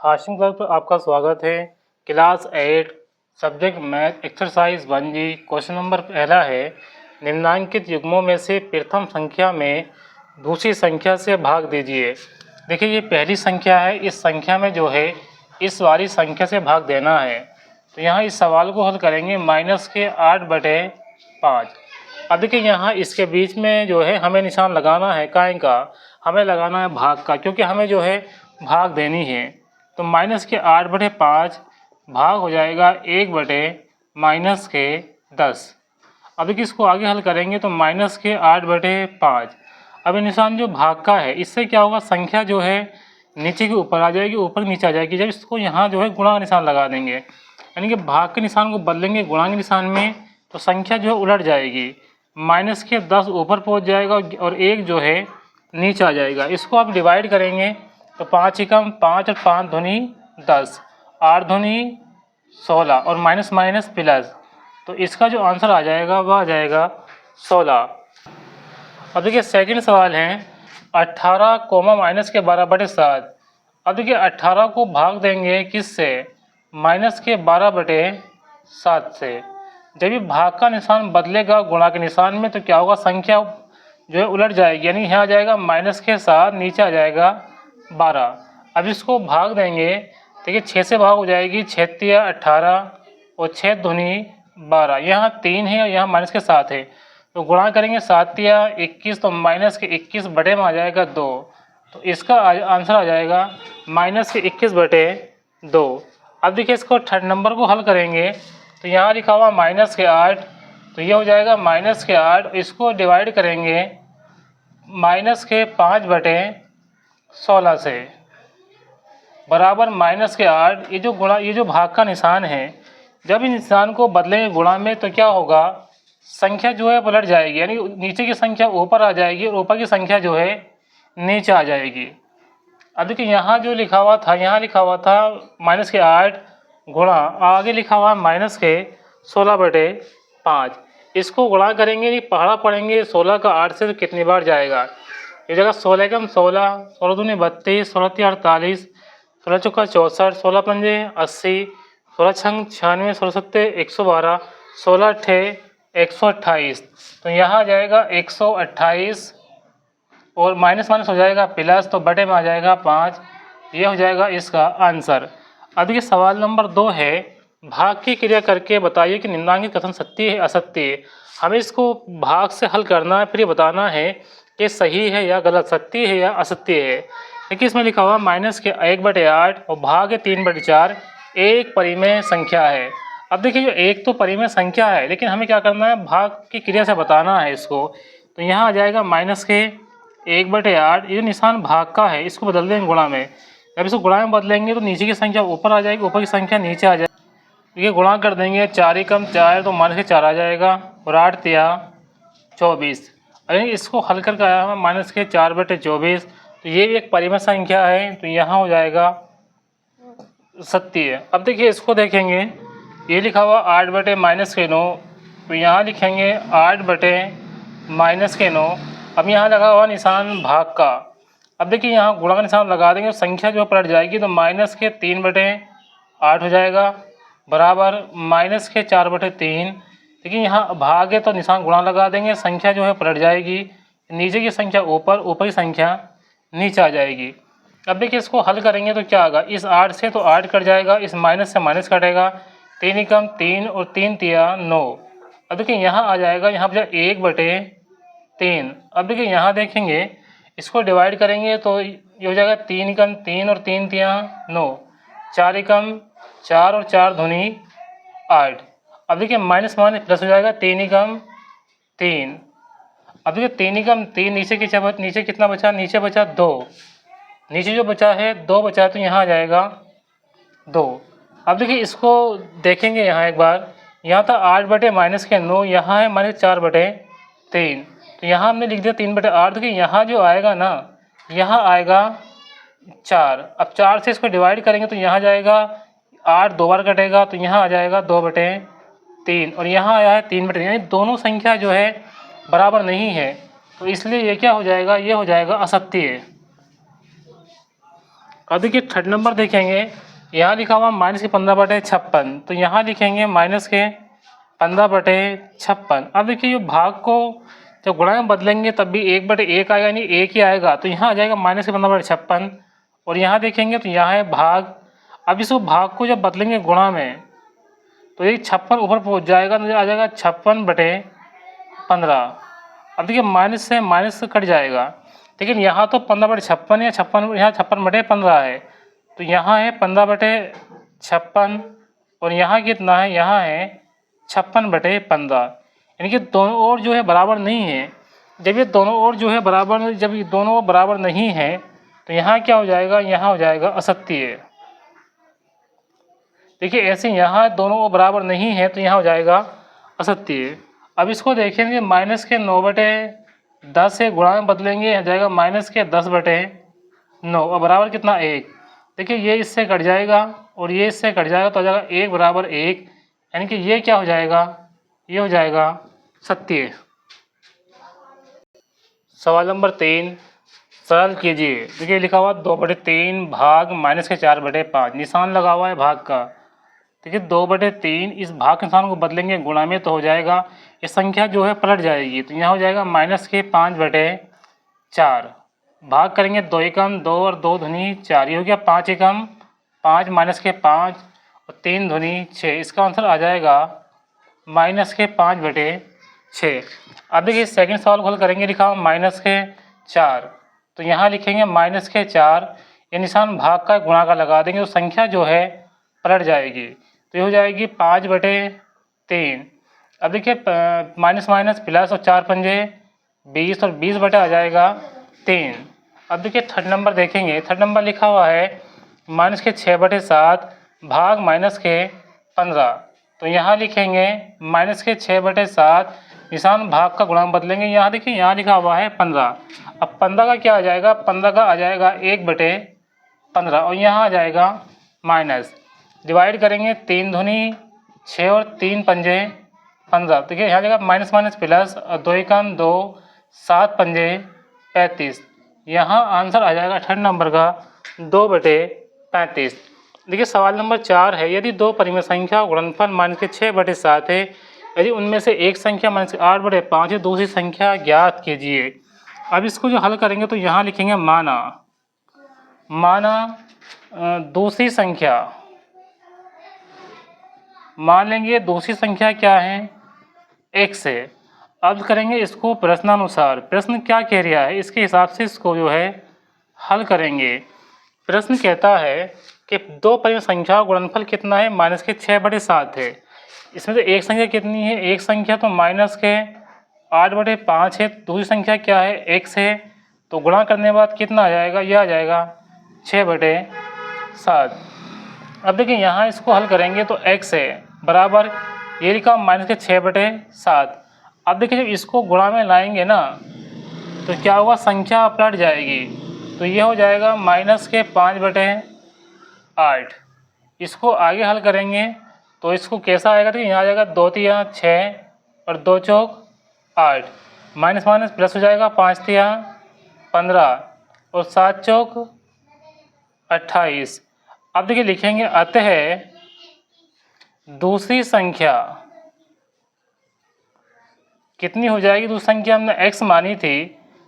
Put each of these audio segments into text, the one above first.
Hashim class पर आपका स्वागत है। Class 8 subject math exercise 1G question number पहला है, निम्नलिखित युग्मों में से प्रथम संख्या में दूसरी संख्या से भाग दीजिए। देखिए ये पहली संख्या है, इस संख्या में जो है इस वाली संख्या से भाग देना है। तो यहाँ इस सवाल को हल करेंगे -8/5। अब देखिए यहाँ इसके बीच में जो है हमें निशान लगाना है, काहे का हमें लगाना है भाग का, क्योंकि हमें जो है भाग देनी है। तो -8/5 भाग हो जाएगा 1/-10। अब देखिए इसको आगे हल करेंगे तो -8/5। अब ये निशान जो भाग का है इससे क्या होगा, संख्या जो है नीचे की ऊपर आ जाएगी, ऊपर नीचे आ जाएगी। जब इसको यहाँ जो है गुणा का निशान लगा देंगे, यानी कि भाग के निशान को बदलेंगे गुणा के निशान में, तो संख्या जो है उलट जाएगी। -10 ऊपर पहुँच जाएगा और 1 जो है नीचे आ जाएगा। इसको आप डिवाइड करेंगे तो 5 एकम 5 और 5 दूनी 10, 8 दूनी 16 और माइनस माइनस प्लस, तो इसका जो आंसर आ जाएगा वह आ जाएगा 16। अब देखिए सेकंड सवाल है 18 कोमा माइनस के 12/7। अब देखिए 18 को भाग देंगे किससे, -12/7 से। जब भी भाग का निशान बदलेगा गुणा के निशान में तो क्या होगा, संख्या जो है उलट जाएगी, यानी यहाँ आ जाएगा -7, नीचे आ जाएगा 12। अब इसको भाग देंगे, देखिए 6 से भाग हो जाएगी, 6 तिया 18 और 6 दूनी 12। यहाँ 3 है और यहाँ -7 है, तो गुणा करेंगे 7 तिया 21, तो -21 बटे में आ जाएगा 2। तो इसका आंसर आ जाएगा -21/2। अब देखिए इसको थर्ड नंबर को हल करेंगे तो यहाँ लिखा हुआ -8, तो ये हो जाएगा -8। इसको डिवाइड करेंगे -5/16 से बराबर -8। ये जो भाग का निशान है, जब इस निशान को बदलेंगे गुणा में तो क्या होगा, संख्या जो है पलट जाएगी, यानी नीचे की संख्या ऊपर आ जाएगी और ऊपर की संख्या जो है नीचे आ जाएगी। अब देखिए यहाँ जो लिखा हुआ था, यहाँ लिखा हुआ था -8 गुणा, आगे लिखा हुआ -16/5। इसको गुणा करेंगे, ये पहाड़ा पढ़ेंगे 16 का 8 से तो कितनी बार जाएगा। ये जगह 16 एकम 16, 16 दूनी 32, 16 तिया 48, 16 चौका 64, 16 पंजे 80, 16 छंग 96, 16 सत्ते 112, 16 अट्ठे 128। तो यहाँ आ जाएगा 128 और माइनस माइनस हो जाएगा प्लस, तो बटे में आ जाएगा 5। ये हो जाएगा इसका आंसर। अब ये सवाल नंबर 2 है, भाग की क्रिया करके बताइए कि निम्नलिखित कथन सत्य है असत्य है। हमें इसको भाग से हल करना है, फिर ये बताना है कि सही है या गलत, सत्य है या असत्य है। देखिए इसमें लिखा हुआ -1/8 और भाग 3/4 एक परिमेय संख्या है। अब देखिए जो एक तो परिमेय संख्या है, लेकिन हमें क्या करना है, भाग की क्रिया से बताना है इसको। तो यहाँ आ जाएगा -1/8, ये निशान भाग का है, इसको बदल देंगे गुणा में। जब इसको गुणा में बदलेंगे तो नीचे की संख्या ऊपर आ जाएगी, ऊपर की संख्या नीचे आ जाएगी। ये गुणा कर देंगे 4 एकम 4, तो -4 आ जाएगा और 8 तिया 24। अगर इसको हल करके आया हमें -4/24, तो ये भी एक परिमेय संख्या है, तो यहाँ हो जाएगा सत्य। अब देखिए इसको देखेंगे, ये लिखा हुआ 8/-9, तो यहाँ लिखेंगे 8/-9। अब यहाँ लगा हुआ निशान भाग का। अब देखिए यहाँ गुणा का निशान लगा देंगे, संख्या जो पलट जाएगी, तो -3/8 हो जाएगा बराबर -4/3। देखिए यहाँ भाग है तो निशान गुणा लगा देंगे, संख्या जो है पलट जाएगी, नीचे की संख्या ऊपर, ऊपर की संख्या नीचे आ जाएगी। अब देखिए इसको हल करेंगे तो क्या होगा, इस 8 से तो 8 कट जाएगा, इस माइनस से माइनस कटेगा, 3 एकम 3 और 3 तिया 9। अब देखिए यहाँ आ जाएगा, यहाँ पर 1/3। अब देखिए यहाँ देखेंगे, इसको डिवाइड करेंगे तो ये हो जाएगा 3 एकम 3 और 3 तिया 9, 4 एकम 4 और 4 दूनी 8। अब देखिए माइनस माइनस प्लस हो जाएगा, 3 एकम 3। अब देखिए 3 एकम 3, नीचे कितना बचा, नीचे बचा 2, नीचे जो बचा है 2 बचा, तो यहाँ आ जाएगा 2। अब देखिए इसको देखेंगे यहाँ एक बार, यहाँ था 8/-9, यहाँ है -4/3, तो यहाँ हमने लिख दिया 3/8। देखिए यहाँ जो आएगा ना, यहाँ आएगा 4। अब 4 से इसको डिवाइड करेंगे तो यहाँ जाएगा 8 2 बार कटेगा, तो यहाँ आ जाएगा 2/3 और यहाँ आया है 3/3, यानी दोनों संख्या जो है बराबर नहीं है, तो इसलिए ये क्या हो जाएगा, ये हो जाएगा असत्य। अब देखिए थर्ड नंबर देखेंगे, यहाँ लिखा हुआ -15/56, तो यहाँ लिखेंगे -15/56। अब देखिए ये भाग को जब गुणा में बदलेंगे तब भी 1/1 आएगा, यानी 1 ही आएगा, तो यहाँ आ जाएगा -15/56। और यहाँ देखेंगे तो यहाँ है भाग। अब इस भाग को जब बदलेंगे गुणा में तो ये 56 ऊपर पहुँच जाएगा, तो आ जाएगा 56/15। अब देखिए माइनस से माइनस कट जाएगा, लेकिन यहाँ तो 15/56 या 56, यहाँ 56/15 है, तो यहाँ है 15/56 और यहाँ कितना है, यहाँ है 56/15। यानी कि दोनों ओर जो है बराबर नहीं है। जब ये दोनों ओर जो है बराबर, जब ये दोनों ओर बराबर नहीं है तो यहाँ क्या हो जाएगा, यहाँ हो जाएगा असत्य। देखिए ऐसे यहाँ दोनों ओर बराबर नहीं है तो यहाँ हो जाएगा असत्य। अब इसको देखेंगे -10/10 से गुणा में बदलेंगे, हो जाएगा -10/10। और बराबर कितना 1। देखिए ये इससे कट जाएगा और ये इससे कट जाएगा, तो हो जाएगा 1 = 1, यानी कि ये क्या हो जाएगा, ये हो जाएगा सत्य। सवाल नंबर 3 सरल कीजिए। देखिए लिखा हुआ 2/3 भाग -4/5, निशान लगा हुआ है भाग का। देखिए 2/3 इस भाग के निशान को बदलेंगे गुणा में तो हो जाएगा, ये संख्या जो है पलट जाएगी, तो यहाँ हो जाएगा -5/4। भाग करेंगे 2 एकम 2 और 2 दूनी 4, ये हो गया 5 एकम 5 -5 और 3 दूनी 6। इसका आंसर आ जाएगा -5/6। अब देखिए सेकंड सवाल को हल करेंगे, लिखा हुआ -4, तो यहाँ लिखेंगे -4, ये निशान भाग का गुणा का लगा देंगे तो संख्या जो है पलट जाएगी, तो ये हो जाएगी 5/3। अब देखिए माइनस माइनस प्लस और 4 पंजे 20 और 20 बटे आ जाएगा 3। अब देखिए थर्ड नंबर देखेंगे, थर्ड नंबर लिखा हुआ है -6/7 भाग -15, तो यहाँ लिखेंगे -6/7, निशान भाग का गुणा बदलेंगे। यहाँ देखिए यहाँ लिखा हुआ है 15, अब 15 का क्या आ जाएगा, 15 का आ जाएगा 1/15 और यहाँ आ जाएगा माइनस। डिवाइड करेंगे 3 दूनी 6 और 3 पंजे 15, देखिए यहाँ जाएगा माइनस माइनस प्लस और 2 एकम 2 7 पंजे 35, यहाँ आंसर आ जाएगा थर्ड नंबर का 2/35। देखिए सवाल नंबर 4 है, यदि दो परिमेय संख्या गुणनफल -6/7 है, यदि उनमें से एक संख्या -8/5 है, दूसरी संख्या ज्ञात कीजिए। अब इसको जो हल करेंगे तो यहाँ लिखेंगे माना दूसरी संख्या, मान लेंगे दूसरी संख्या क्या है, x है। अब करेंगे इसको प्रश्नानुसार, प्रश्न क्या कह रहा है इसके हिसाब से इसको जो है हल करेंगे। प्रश्न कहता है कि दो परिमेय संख्या गुणनफल कितना है, -6/7 है। इसमें से एक संख्या कितनी है, एक संख्या तो -8/5 है, दूसरी संख्या क्या है, x है, तो गुणा करने के बाद कितना आ जाएगा, यह आ जाएगा 6/7। अब देखिए यहाँ इसको हल करेंगे तो x है बराबर, ये लिखा -6/7। अब देखिए जब इसको गुणा में लाएंगे ना तो क्या होगा, संख्या पलट जाएगी, तो ये हो जाएगा -5/8। इसको आगे हल करेंगे तो इसको कैसा आएगा, तो यहाँ आ जाएगा 2 तिया 6 और 2 चौक 8, माइनस माइनस प्लस हो जाएगा 5 तिया 15 और 7 चौक 28। अब देखिए लिखेंगे अतः दूसरी संख्या कितनी हो जाएगी, दूसरी संख्या हमने x मानी थी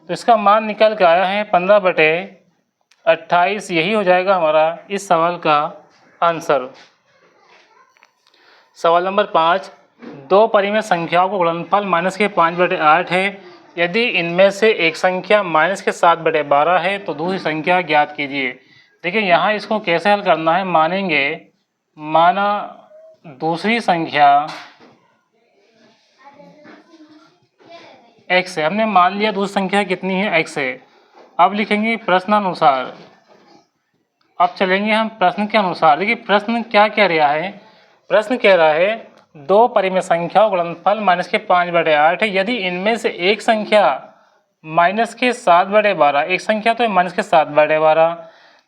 तो इसका मान निकल के आया है 15/28, यही हो जाएगा हमारा इस सवाल का आंसर। सवाल नंबर 5, दो परिमेय संख्याओं को गुणनफल -5/8 है, यदि इनमें से एक संख्या -7/12 है तो दूसरी संख्या ज्ञात कीजिए। देखिए यहाँ इसको कैसे हल करना है, माना दूसरी संख्या x है, हमने मान लिया दूसरी संख्या कितनी है, x है। अब लिखेंगे प्रश्नानुसार, अब चलेंगे हम प्रश्न के अनुसार। देखिए प्रश्न क्या कह रहा है, प्रश्न कह रहा है दो परिमेय संख्याओं गुणनफल -5/8 है, यदि इनमें से एक संख्या -7/12, एक संख्या तो -7/12,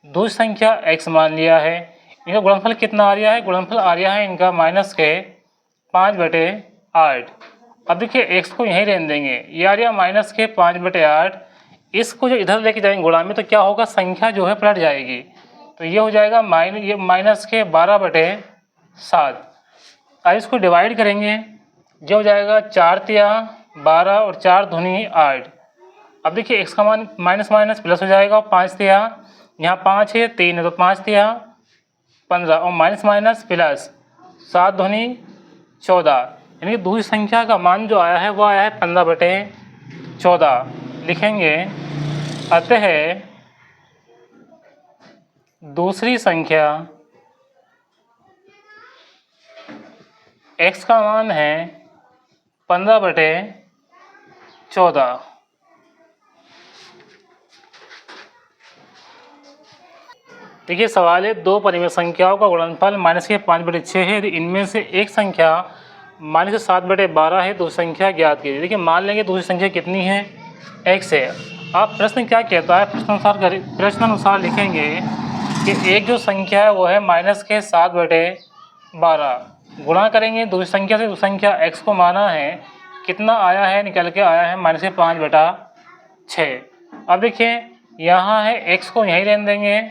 दूसरी संख्या x मान लिया है, इनका गुणनफल कितना आ रहा है, गुणनफल आ रहा है इनका -5/8। अब देखिए x को यहीं रहने देंगे, ये आ रहा -5/8, इसको जो इधर लेके जाएंगे गुणा में तो क्या होगा, संख्या जो है पलट जाएगी, तो ये हो जाएगा ये माइनस के 12/7। अब इसको डिवाइड करेंगे, ये हो जाएगा 4 तिया 12 और 4 दूनी 8। अब देखिए x का मान माइनस माइनस प्लस हो जाएगा, 5 तिया यहाँ 5 है 3 है तो 5 तिया 15 और माइनस माइनस प्लस 7 दूनी 14, यानी कि दूसरी संख्या का मान जो आया है वो आया है 15/14। लिखेंगे अतः दूसरी संख्या x का मान है 15/14। देखिए सवाल है, दो परिमेय संख्याओं का गुणनफल माइनस के 5/6 है, यदि इनमें से एक संख्या माइनस के 7/12 है तो संख्या ज्ञात कीजिए। देखिए मान लेंगे दूसरी संख्या कितनी है, x है। आप प्रश्न क्या कहता है, प्रश्नानुसार लिखेंगे कि एक जो संख्या है वो है माइनस के 7/12, गुणा करेंगे दूसरी संख्या से, दूसरी संख्या x को माना है, कितना आया है, निकल के आया है माइनस के 5/6। अब देखिए यहाँ है x को यहीं रहने देंगे,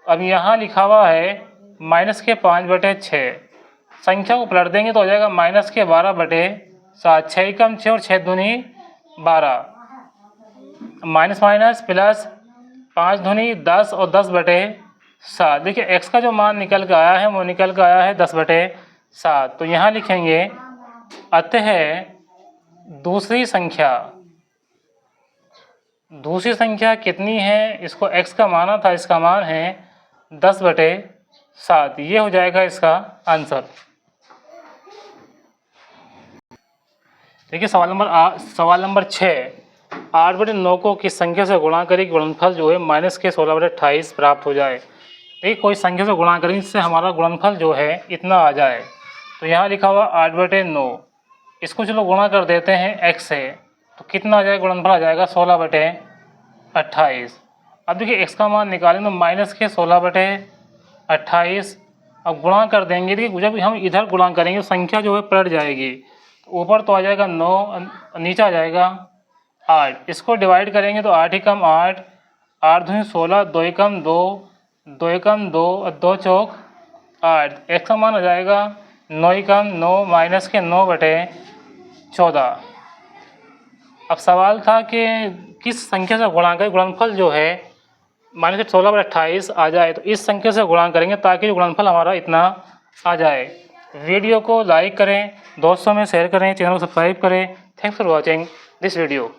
अब यहाँ लिखा हुआ है माइनस के 5/6, संख्या को पलट देंगे तो हो जाएगा माइनस के 12/7। 6 कम 6 और 6 दूनी 12, माइनस माइनस प्लस 5 दूनी 10 और 10/7। देखिए x का जो मान निकल के आया है वो निकल के आया है 10/7। तो यहाँ लिखेंगे अतः दूसरी संख्या कितनी है, इसको x का माना था, इसका मान है 10/7। ये हो जाएगा इसका आंसर। देखिए सवाल नंबर 6, 8/9 को किस संख्या से गुणा करें कि गुणनफल जो है माइनस के 16/28 प्राप्त हो जाए। देखिए कोई संख्या से गुणा करें जिससे हमारा गुणनफल जो है इतना आ जाए, तो यहाँ लिखा हुआ 8/9, इसको चलो गुणा कर देते हैं x से, तो कितना आ जाएगा, गुणनफल आ जाएगा 16/28। अब देखिए x का मान निकालें तो माइनस के 16/28, अब गुणा कर देंगे। देखिए जब हम इधर गुणा करेंगे संख्या जो है पलट जाएगी, ऊपर तो आ जाएगा 9, नीचे आ जाएगा 8। इसको डिवाइड करेंगे तो 8 एकम 8, 8 दूनी 16, 2 एकम 2, 2 एकम 2 और 2 चौक 8। x का मान आ जाएगा 9 एकम 9 माइनस के 9/14। अब सवाल था कि किस संख्या से गुणा करें गुणनफल जो है माइनस के 16/28 आ जाए, तो इस संख्या से गुणा करेंगे ताकि गुणनफल हमारा इतना आ जाए। वीडियो को लाइक करें, दोस्तों में शेयर करें, चैनल को सब्सक्राइब करें। Thanks for watching this video.